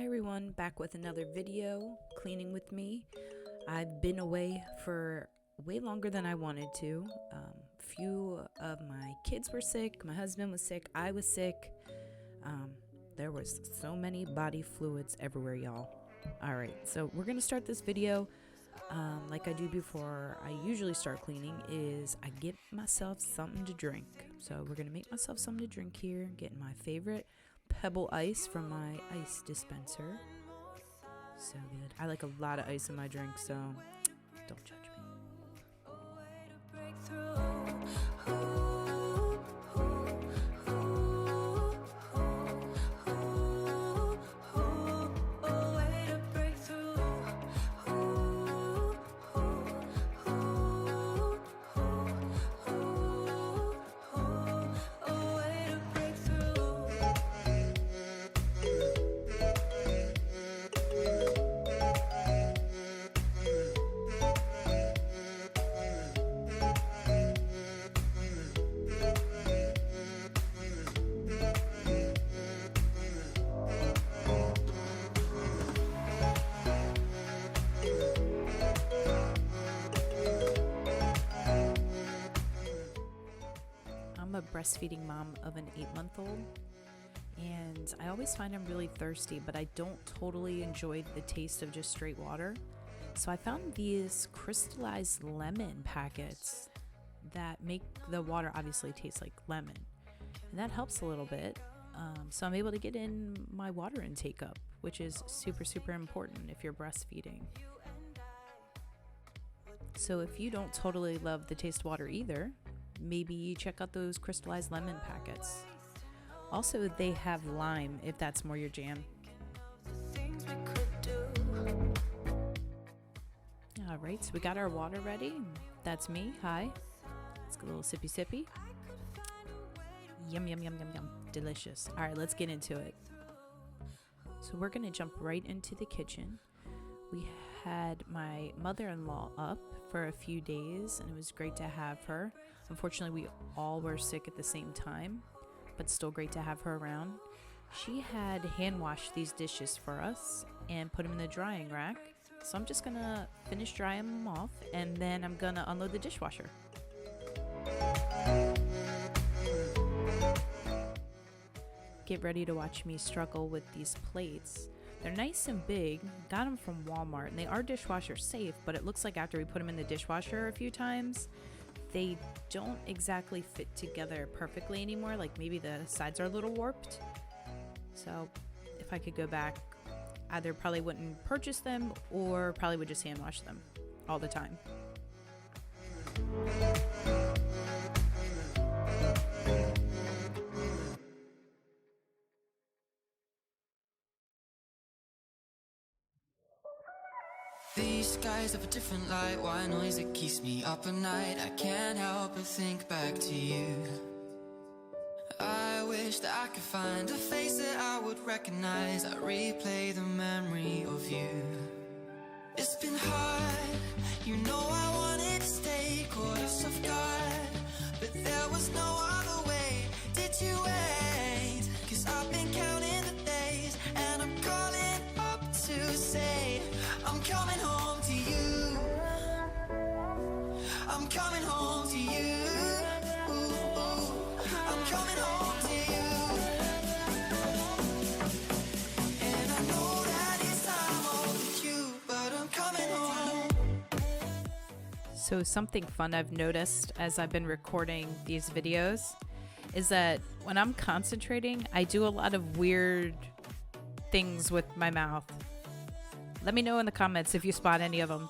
Hi everyone, back with another video, cleaning with me. I've been away for way longer than I wanted to. Few of my kids were sick, my husband was sick, I was sick. There was so many body fluids everywhere, y'all. Alright, so we're gonna start this video. Like I do before I usually start cleaning, is I get myself something to drink. So we're gonna make myself something to drink here, getting my favorite Pebble ice from my ice dispenser. So good. I like a lot of ice in my drink, so don't judge me. I'm a breastfeeding mom of an 8-month-old, and I always find I'm really thirsty, but I don't totally enjoy the taste of just straight water. So I found these crystallized lemon packets that make the water obviously taste like lemon, and that helps a little bit. So I'm able to get in my water intake up, which is super important if you're breastfeeding. So if you don't totally love the taste of water either, maybe check out those crystallized lemon packets. Also, they have lime if that's more your jam. Alright, so we got our water ready. That's me. Hi. Let's get a little sippy. Yum. Delicious. Alright, let's get into it. So we're going to jump right into the kitchen. We had my mother-in-law up for a few days, and it was great to have her. Unfortunately, we all were sick at the same time, but still great to have her around. She had hand washed these dishes for us and put them in the drying rack. So I'm just gonna finish drying them off, and then I'm gonna unload the dishwasher. Get ready to watch me struggle with these plates. They're nice and big, got them from Walmart, and they are dishwasher safe, but it looks like after we put them in the dishwasher a few times, they don't exactly fit together perfectly anymore. Like maybe the sides are a little warped. So if I could go back, either probably wouldn't purchase them or probably would just hand wash them all the time. These skies have a different light, why noise that keeps me up at night. I can't help but think back to you. I wish that I could find a face that I would recognize. I replay the memory of you. It's been hard, you know I wanted to stay caught us off guard, but there was no other way. Did you wait? 'Cause I've been counting the days, and I'm calling up to say I'm coming home to you. I'm coming home to you. I'm coming home to you. And I know that it's time overdue, but I'm coming home. So something fun I've noticed as I've been recording these videos is that when I'm concentrating, I do a lot of weird things with my mouth. Let me know in the comments if you spot any of them.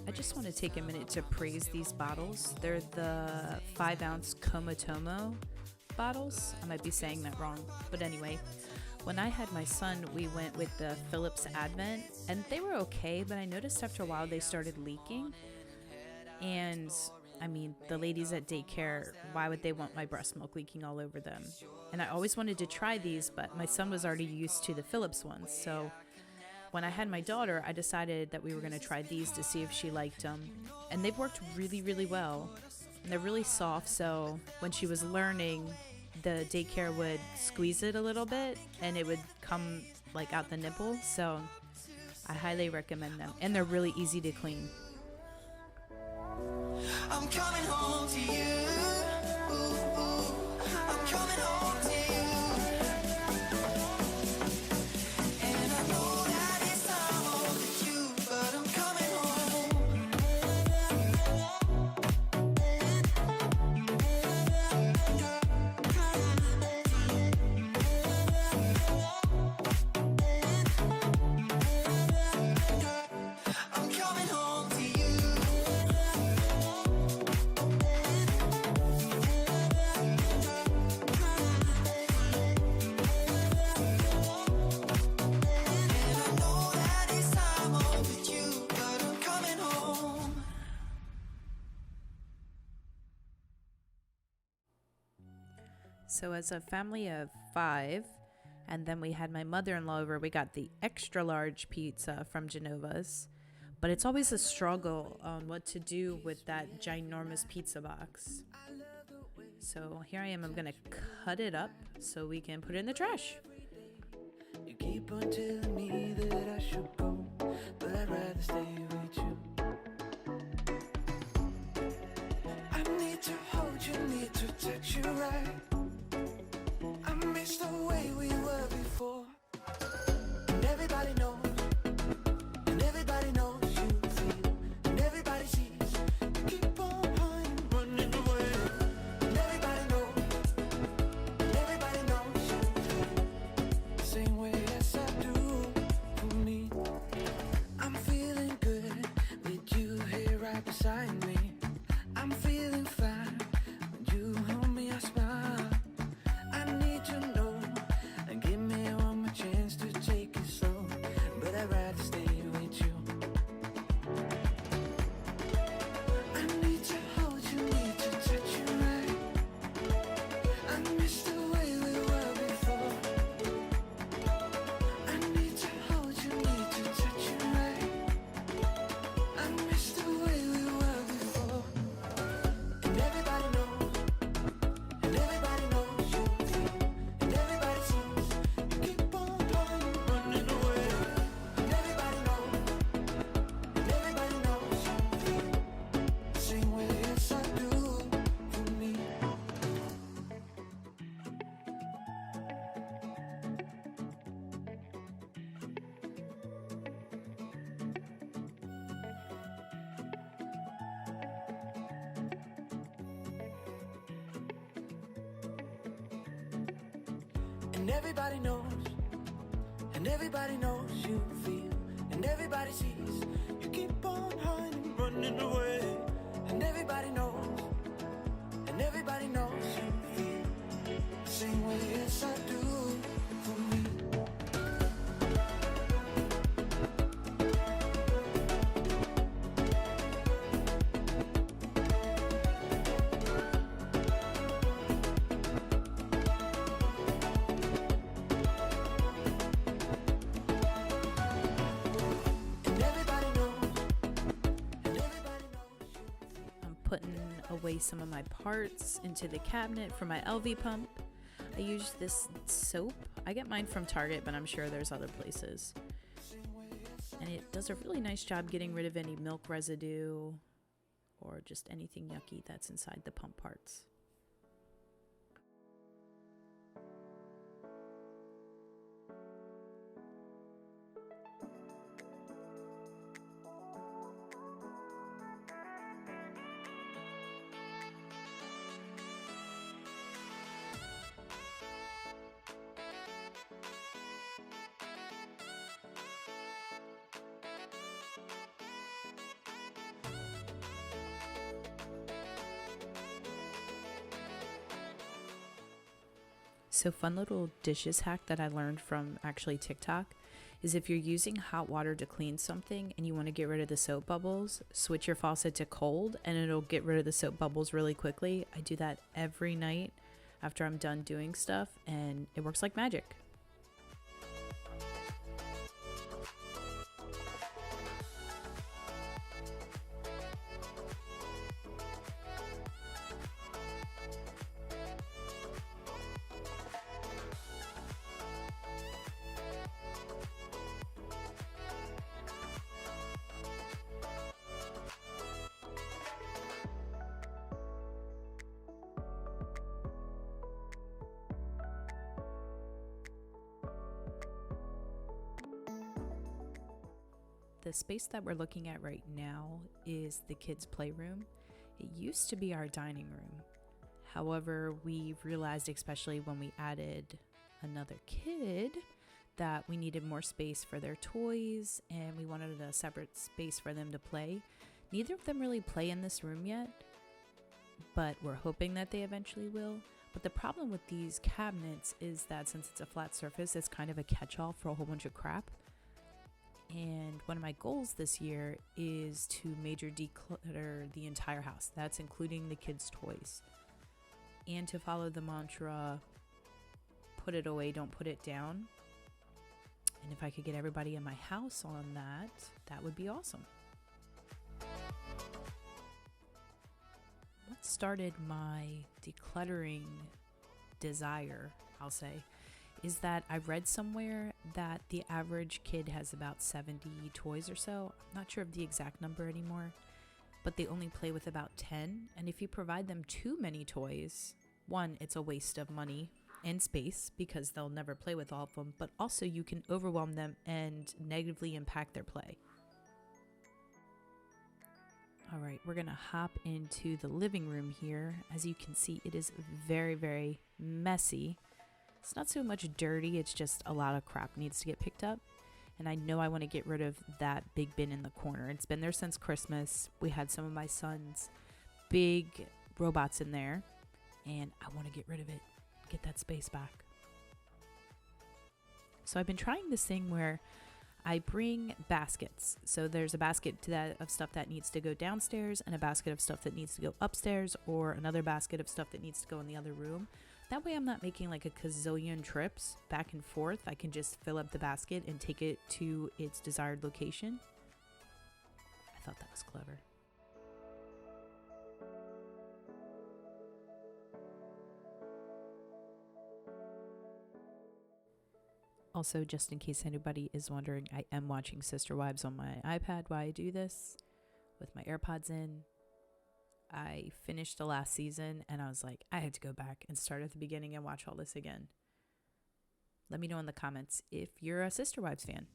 I just want to take a minute to praise these bottles. They're the 5-ounce Komotomo bottles. I might be saying that wrong, but anyway. When I had my son, we went with the Philips Advent, and they were okay, but I noticed after a while they started leaking. And I mean, the ladies at daycare, why would they want my breast milk leaking all over them? And I always wanted to try these, but my son was already used to the Philips ones. So when I had my daughter, I decided that we were going to try these to see if she liked them. And they've worked really, really well. And they're really soft, so when she was learning, the daycare would squeeze it a little bit and it would come like out the nipple. So I highly recommend them, and they're really easy to clean. I'm coming home to you. Ooh, ooh. I'm coming home to you. And I know that it's time overdue, but I'm coming home. I'm coming home to you. So as a family of 5, and then we had my mother-in-law over, we got the extra large pizza from Genova's. But it's always a struggle on what to do with that ginormous pizza box. So here I am, I'm gonna cut it up so we can put it in the trash. You keep on telling me that I should go, but I'd rather stay with you. I need to hold you, need to touch you right. I miss the way we were before. And everybody knows, and everybody knows you feel, and everybody sees. You keep on running away. And everybody knows you feel the same way as I do for me. I'm feeling good with you here right beside me. I'm feeling fine when you hold me, I smile. I need to know and give me one more chance to take it slow, but I'd rather stay with you. I need to hold you, need to touch you right. I miss the way we were before. I need to hold you, need to touch you right. I miss the way we were before. And everybody knows, and everybody knows you feel, and everybody sees. You keep on running away. And everybody knows you feel the same way as I do for me. And everybody knows you feel, and everybody sees. You keep on hiding, running away. And everybody knows you feel the same way as I do for me. And everybody knows, and everybody knows you. I'm putting away some of my parts into the cabinet for my LV pump. I use this soap. I get mine from Target, but I'm sure there's other places. And it does a really nice job getting rid of any milk residue or just anything yucky that's inside the pump parts. So fun little dishes hack that I learned from actually TikTok is if you're using hot water to clean something and you want to get rid of the soap bubbles, switch your faucet to cold and it'll get rid of the soap bubbles really quickly. I do that every night after I'm done doing stuff, and it works like magic. The space that we're looking at right now is the kids' playroom. It used to be our dining room. However, we realized, especially when we added another kid, that we needed more space for their toys and we wanted a separate space for them to play. Neither of them really play in this room yet, but we're hoping that they eventually will. But the problem with these cabinets is that since it's a flat surface, it's kind of a catch-all for a whole bunch of crap. And one of my goals this year is to major declutter the entire house. That's including the kids' toys. And to follow the mantra, put it away, don't put it down. And if I could get everybody in my house on that, that would be awesome. What started my decluttering desire, I'll say, is that I read somewhere that the average kid has about 70 toys or so. I'm not sure of the exact number anymore, but they only play with about 10. And if you provide them too many toys, one, it's a waste of money and space because they'll never play with all of them, but also you can overwhelm them and negatively impact their play. All right, we're gonna hop into the living room here. As you can see, it is very, very messy. It's not so much dirty, it's just a lot of crap needs to get picked up. And I know I want to get rid of that big bin in the corner. It's been there since Christmas. We had some of my son's big robots in there, and I want to get rid of it, get that space back. So I've been trying this thing where I bring baskets. So there's a basket of stuff that needs to go downstairs and a basket of stuff that needs to go upstairs, or another basket of stuff that needs to go in the other room. That way I'm not making like a gazillion trips back and forth. I can just fill up the basket and take it to its desired location. I thought that was clever. Also, just in case anybody is wondering, I am watching Sister Wives on my iPad while I do this with my AirPods in. I finished the last season and I was like, I had to go back and start at the beginning and watch all this again. Let me know in the comments if you're a Sister Wives fan.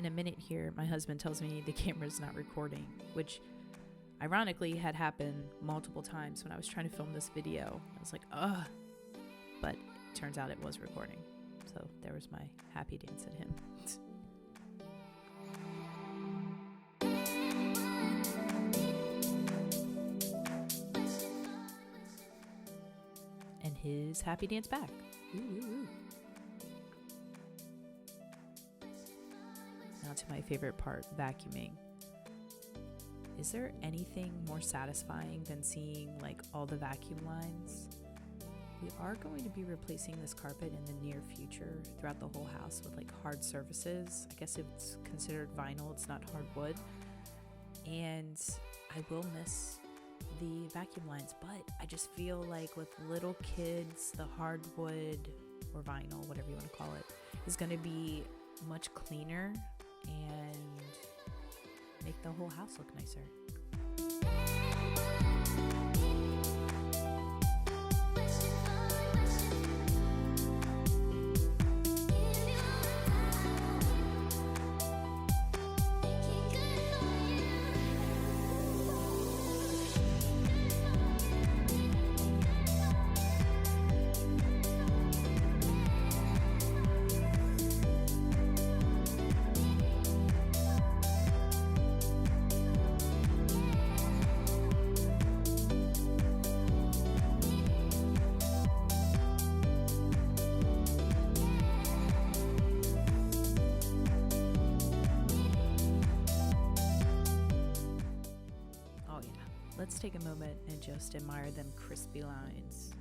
a minute here, my husband tells me the camera's not recording, which ironically had happened multiple times when I was trying to film this video. I was like, ugh. But it turns out it was recording. So there was my happy dance at him. And his happy dance back. Ooh, ooh, ooh. Now to my favorite part, vacuuming. Is there anything more satisfying than seeing like all the vacuum lines? We are going to be replacing this carpet in the near future throughout the whole house with like hard surfaces. I guess it's considered vinyl, it's not hardwood. And I will miss the vacuum lines, but I just feel like with little kids, the hardwood or vinyl, whatever you want to call it, is going to be much cleaner and make the whole house look nicer. Let's take a moment and just admire them crispy lines.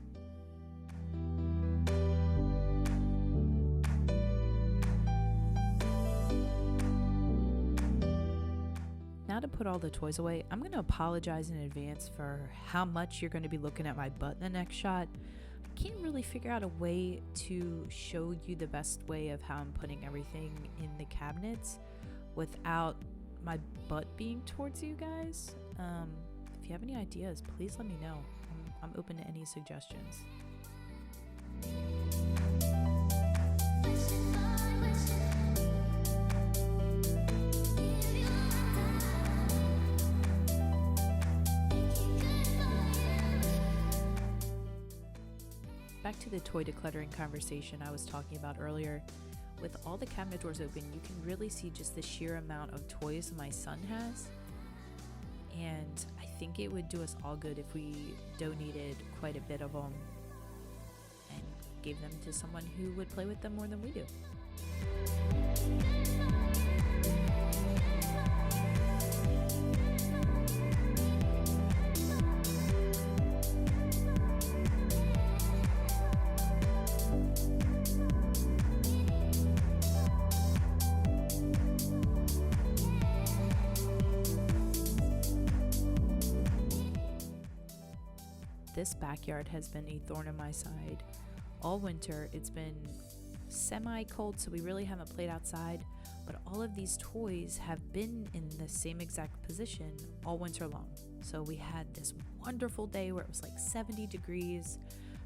Now to put all the toys away, I'm going to apologize in advance for how much you're going to be looking at my butt in the next shot. I can't really figure out a way to show you the best way of how I'm putting everything in the cabinets without my butt being towards you guys. If you have any ideas, please let me know. I'm open to any suggestions. Back to the toy decluttering conversation I was talking about earlier. With all the cabinet doors open, you can really see just the sheer amount of toys my son has. And I think it would do us all good if we donated quite a bit of them and gave them to someone who would play with them more than we do. This backyard has been a thorn in my side all winter. It's been semi-cold, so we really haven't played outside, but all of these toys have been in the same exact position all winter long. So we had this wonderful day where it was like 70 degrees.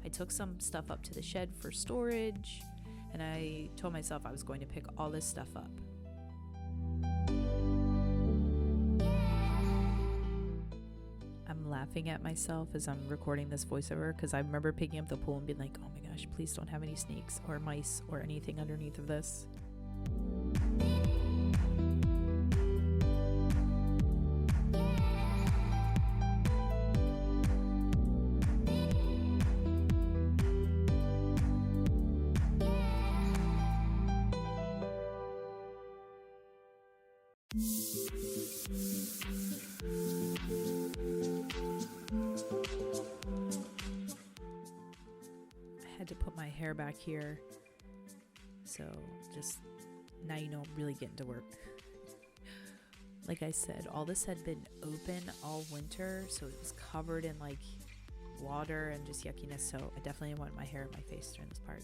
I took some stuff up to the shed for storage, and I told myself I was going to pick all this stuff up. I'm laughing at myself as I'm recording this voiceover because I remember picking up the pool and being like, oh my gosh, please don't have any snakes or mice or anything underneath of this. Had to put my hair back here, so just now you know I'm really getting to work. Like I said, all this had been open all winter, so it was covered in like water and just yuckiness, so I definitely want my hair and my face during this part.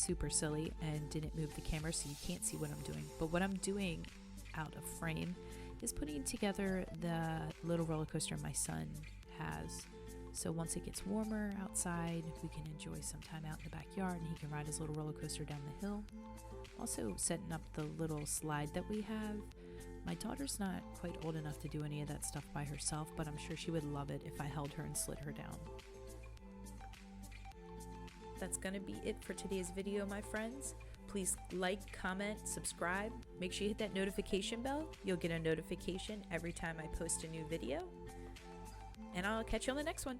super silly and didn't move the camera, so you can't see what I'm doing. But what I'm doing out of frame is putting together the little roller coaster my son has. So once it gets warmer outside, we can enjoy some time out in the backyard and he can ride his little roller coaster down the hill. Also setting up the little slide that we have. My daughter's not quite old enough to do any of that stuff by herself, but I'm sure she would love it if I held her and slid her down. That's gonna be it for today's video, my friends. Please like, comment, subscribe. Make sure you hit that notification bell. You'll get a notification every time I post a new video. And I'll catch you on the next one.